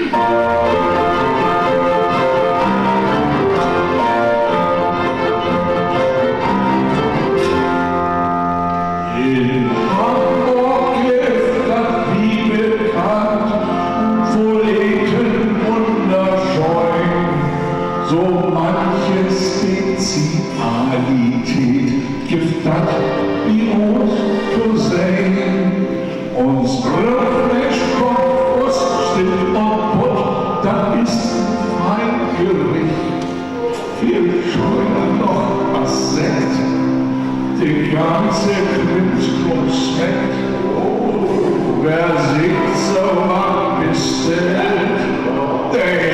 In Hamburg ist das wie bekannt, Voleten wunderscheuen, so manche Spezialität gestattet wie uns zu sehen. Uns Grillfleisch, Kochwurst, Stipp und Butt, das ist ein Gericht. Viel schöner noch als Sekt, die ganze Krimsklump schmeckt. Oh, wer singt so lang bestellt, der